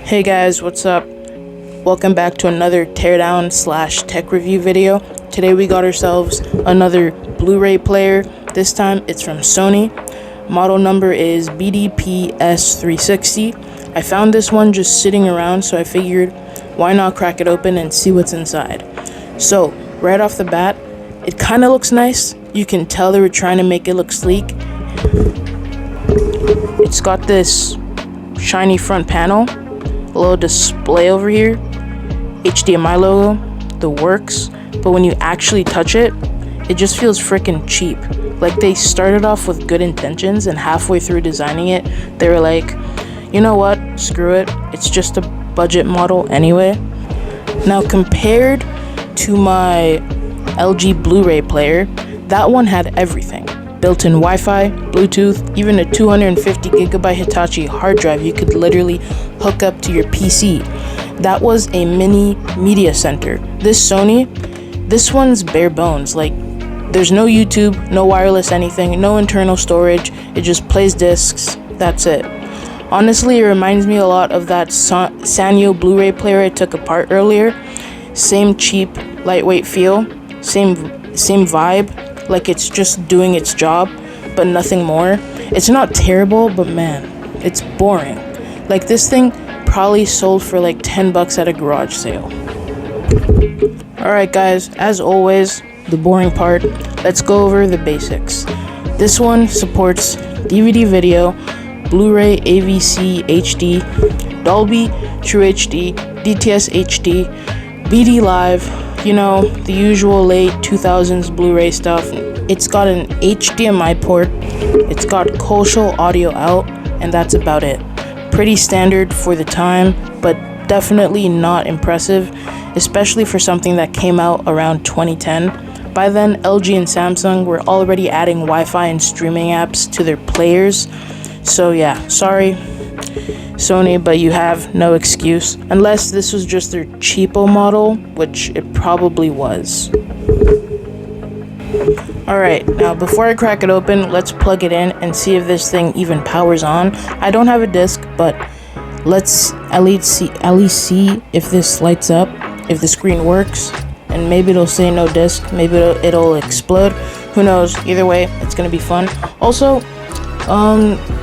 Hey guys, what's up? Welcome back to another teardown / tech review video. Today we got ourselves another Blu-ray player. This time it's from Sony. Model number is BDP-S360. I found this one just sitting around, so I figured why not crack it open and see what's inside. So right off the bat, it kind of looks nice. You can tell they were trying to make it look sleek. It's got this shiny front panel, a little display over here, HDMI logo, the works, but when you actually touch it, it just feels freaking cheap. Like they started off with good intentions and halfway through designing it, they were like, you know what, screw it, it's just a budget model anyway. Now compared to my LG Blu-ray player, that one had everything. Built-in Wi-Fi, Bluetooth, even a 250GB Hitachi hard drive you could literally hook up to your PC. That was a mini media center. This Sony, this one's bare bones. Like, there's no YouTube, no wireless anything, no internal storage. It just plays discs. That's it. Honestly, it reminds me a lot of that Sanyo Blu-ray player I took apart earlier. Same cheap, lightweight feel, same vibe. Like it's just doing its job, but nothing more. It's not terrible, but man, it's boring. Like this thing probably sold for like $10 at a garage sale. Alright guys, as always, the boring part, let's go over the basics. This one supports DVD video, Blu-ray AVC HD, Dolby True HD, DTS HD, BD Live, you know, the usual late 2000s Blu-ray stuff. It's got an HDMI port, it's got coaxial audio out, and that's about it. Pretty standard for the time, but definitely not impressive, especially for something that came out around 2010. By then, LG and Samsung were already adding Wi-Fi and streaming apps to their players. So yeah, sorry Sony, but you have no excuse, unless this was just their cheapo model, which it probably was. Alright, now before I crack it open, let's plug it in and see if this thing even powers on. I don't have a disc, but let's at least see if this lights up, if the screen works, and maybe it'll say no disc, maybe it'll explode. Who knows? Either way, it's gonna be fun. Also,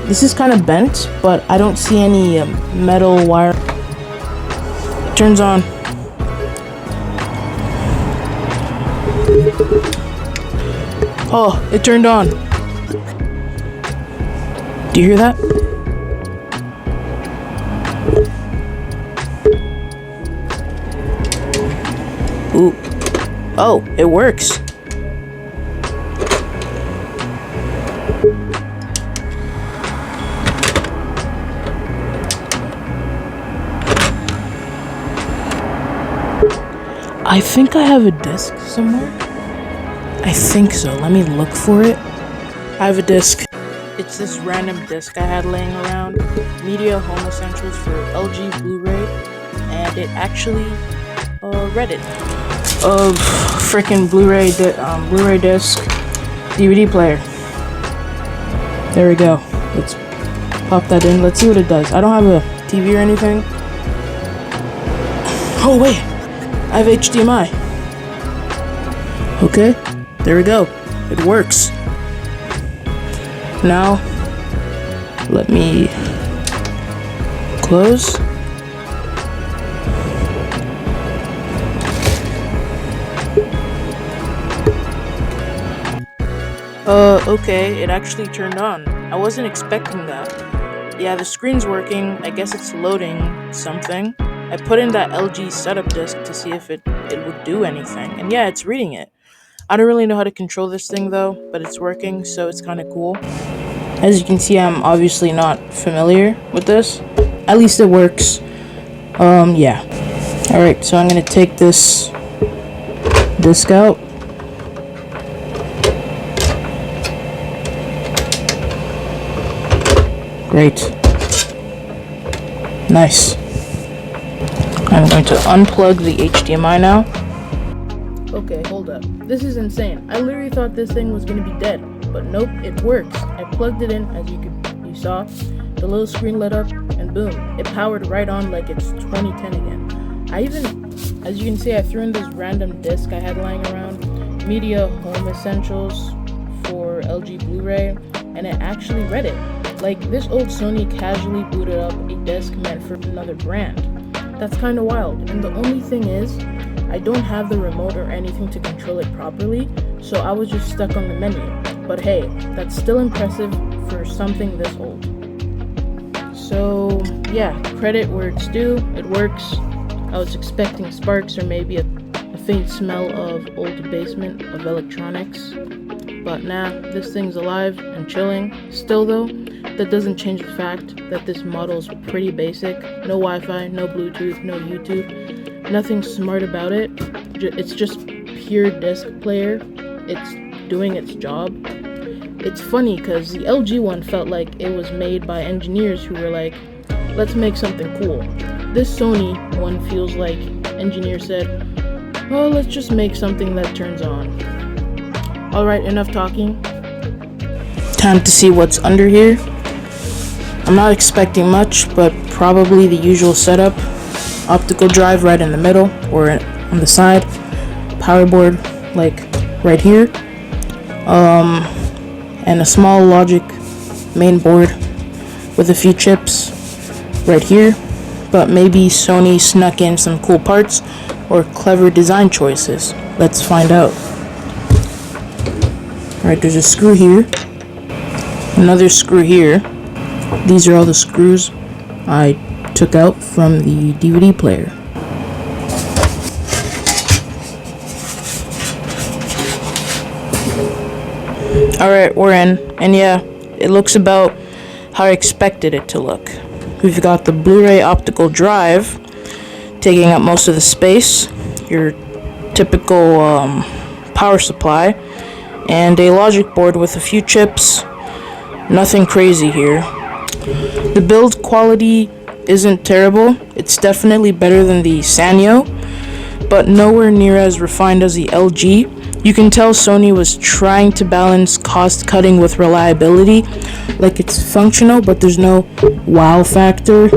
this is kind of bent, but I don't see any metal wire. It turns on. Oh, it turned on. Do you hear that? Ooh. Oh, it works. I think I have a disc somewhere. I think so. Let me look for it. I have a disc. It's this random disc I had laying around. Media Home Essentials for LG Blu-ray. And it actually read it. Freaking Blu-ray disc DVD player. There we go. Let's pop that in. Let's see what it does. I don't have a TV or anything. Oh wait, I have HDMI. Okay, there we go. It works. Now, let me close. Okay, it actually turned on. I wasn't expecting that. Yeah, the screen's working. I guess it's loading something. I put in that LG setup disc to see if it would do anything. And yeah, it's reading it. I don't really know how to control this thing though, but it's working, so it's kind of cool. As you can see, I'm obviously not familiar with this. At least it works. Yeah. Alright, so I'm gonna take this disc out. Great. Nice. I'm going to unplug the HDMI now. Okay, hold up. This is insane. I literally thought this thing was gonna be dead, but nope, it works. I plugged it in, as you saw. The little screen lit up, and boom, it powered right on like it's 2010 again. I even, as you can see, I threw in this random disc I had lying around, Media Home Essentials for LG Blu-ray, and it actually read it. Like, this old Sony casually booted up a disc meant for another brand. That's kind of wild. And the only thing is, I don't have the remote or anything to control it properly, so I was just stuck on the menu. But hey, that's still impressive for something this old. So yeah, credit where it's due, it works. I was expecting sparks or maybe a faint smell of old basement of electronics. But nah, this thing's alive and chilling. Still though, that doesn't change the fact that this model is pretty basic. No Wi-Fi, no Bluetooth, no YouTube. Nothing smart about it. It's just pure disc player. It's doing its job. It's funny because the LG one felt like it was made by engineers who were like, let's make something cool. This Sony one feels like engineers said, oh, let's just make something that turns on. Alright, enough talking. Time to see what's under here. I'm not expecting much, but probably the usual setup. Optical drive right in the middle, or on the side. Power board, like, right here. And a small logic main board with a few chips right here. But maybe Sony snuck in some cool parts or clever design choices. Let's find out. Alright, there's a screw here. Another screw here. These are all the screws I took out from the DVD player. Alright, we're in. And yeah, it looks about how I expected it to look. We've got the Blu-ray optical drive taking up most of the space, your typical power supply, and a logic board with a few chips. Nothing crazy here. The build quality isn't terrible. It's definitely better than the Sanyo, but nowhere near as refined as the LG. You can tell Sony was trying to balance cost cutting with reliability. Like, it's functional, but there's no wow factor.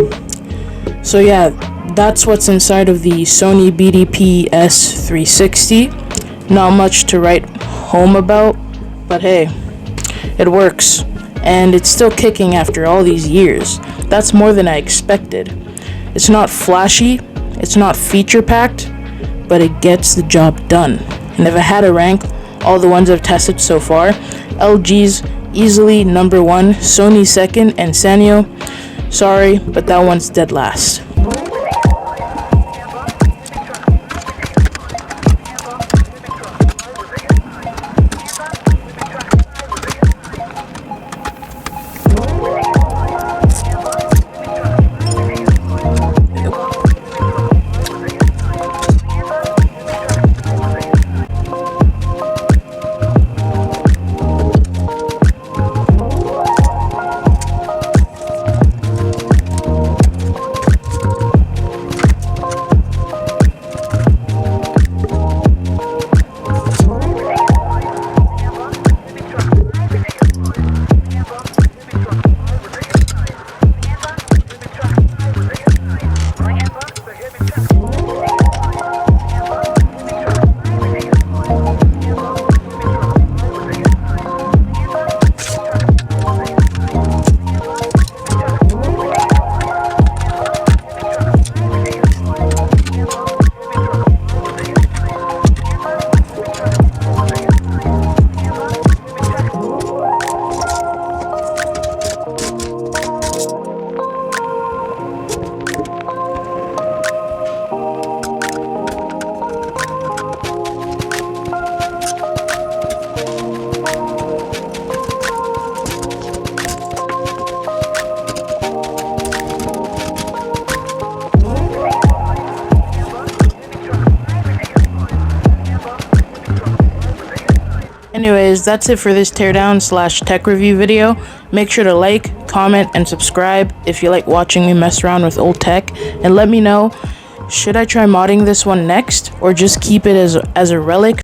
So yeah, that's what's inside of the Sony BDP S360. Not much to write home about, but hey, it works. And it's still kicking after all these years. That's more than I expected. It's not flashy, it's not feature-packed, but it gets the job done. And if I had to rank all the ones I've tested so far, LG's easily number one, Sony second, and Sanyo, sorry, but that one's dead last. Anyways, that's it for this teardown / tech review video. Make sure to like, comment, and subscribe if you like watching me mess around with old tech. And let me know, should I try modding this one next, or just keep it as a relic